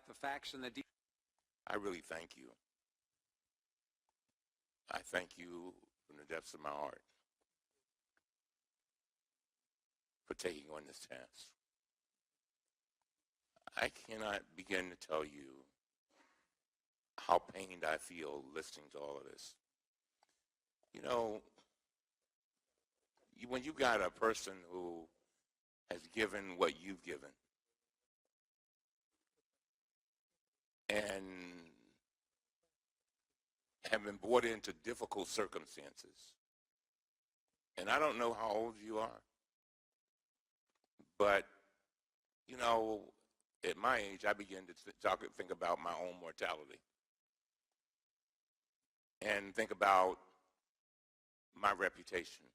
the facts and the details. I really thank you. I thank you from the depths of my heart for taking on this task. I cannot begin to tell you how pained I feel listening to all of this. You know, when you got a person who has given what you've given, and have been brought into difficult circumstances. And I don't know how old you are, but, you know, at my age, I begin to think about my own mortality and think about my reputation.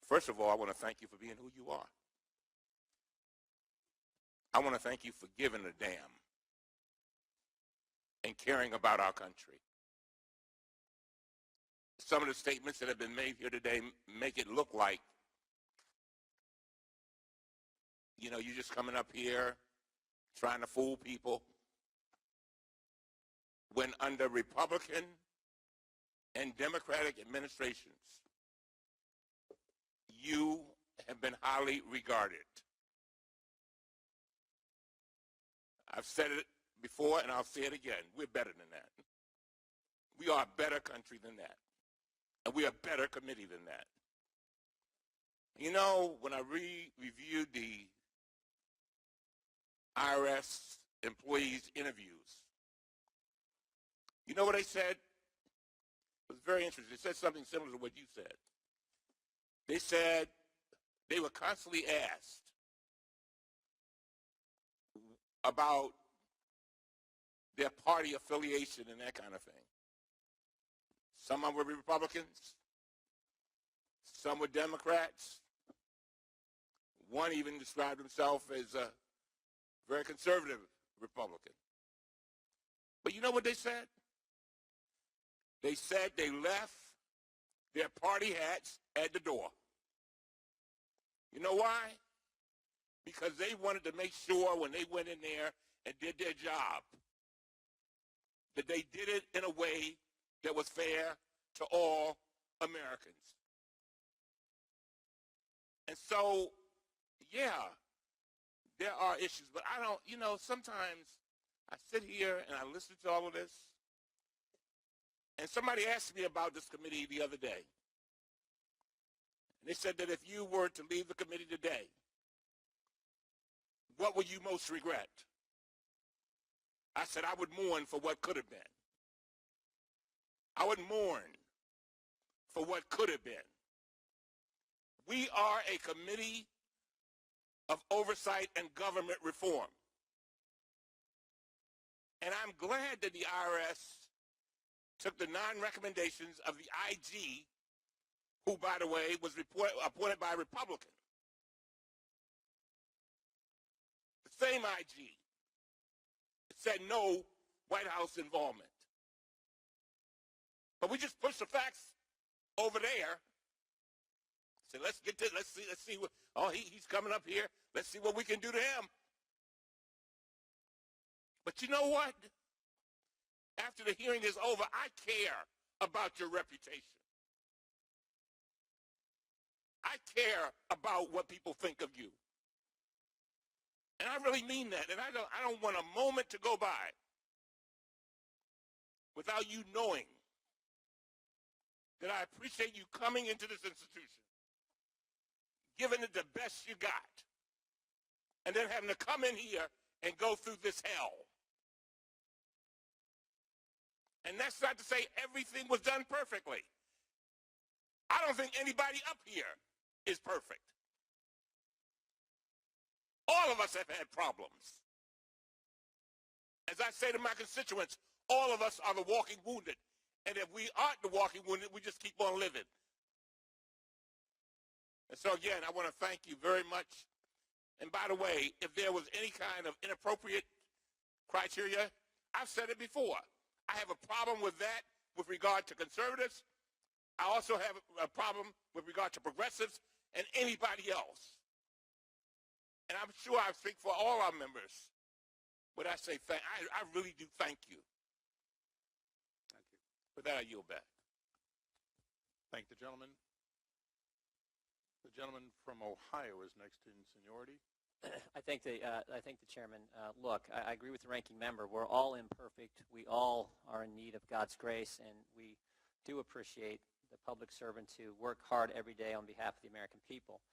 First of all, I want to thank you for being who you are. I want to thank you for giving a damn and caring about our country. Some of the statements that have been made here today make it look like, you know, you're just coming up here trying to fool people, when under Republican and Democratic administrations, you have been highly regarded. I've said it before and I'll say it again. We're better than that. We are a better country than that. And we are a better committee than that. You know, when I reviewed the IRS employees' interviews, you know what they said? It was very interesting. They said something similar to what you said. They said they were constantly asked about their party affiliation and that kind of thing. Some of them were Republicans. Some were Democrats. One even described himself as a very conservative Republican. But you know what they said? They said they left their party hats at the door. You know why? Because they wanted to make sure when they went in there and did their job that they did it in a way that was fair to all Americans. And so, yeah, there are issues, but I don't, you know, sometimes I sit here and I listen to all of this, and somebody asked me about this committee the other day. And they said that if you were to leave the committee today, what would you most regret? I said I would mourn for what could have been. I would mourn for what could have been. We are a committee of oversight and government reform. And I'm glad that the IRS took the 9 recommendations of the IG, who, by the way, was appointed by a Republican. The same IG said no White House involvement. But we just pushed the facts over there. Said, let's get to, let's see what, oh, he's coming up here. Let's see what we can do to him. But you know what? After the hearing is over, I care about your reputation. I care about what people think of you. And I really mean that. And I don't want a moment to go by without you knowing that I appreciate you coming into this institution, giving it the best you got, and then having to come in here and go through this hell. And that's not to say everything was done perfectly. I don't think anybody up here is perfect. All of us have had problems. As I say to my constituents, all of us are the walking wounded. And if we aren't the walking wounded, we just keep on living. And so again, I want to thank you very much. And by the way, if there was any kind of inappropriate criteria, I've said it before. I have a problem with that with regard to conservatives. I also have a problem with regard to progressives and anybody else. And I'm sure I speak for all our members But I say I really do thank you. Thank you. For that, I yield back. Thank the gentleman. The gentleman from Ohio is next in seniority. I thank the chairman. Look, I agree with the ranking member. We're all imperfect. We all are in need of God's grace, and we do appreciate the public servants who work hard every day on behalf of the American people.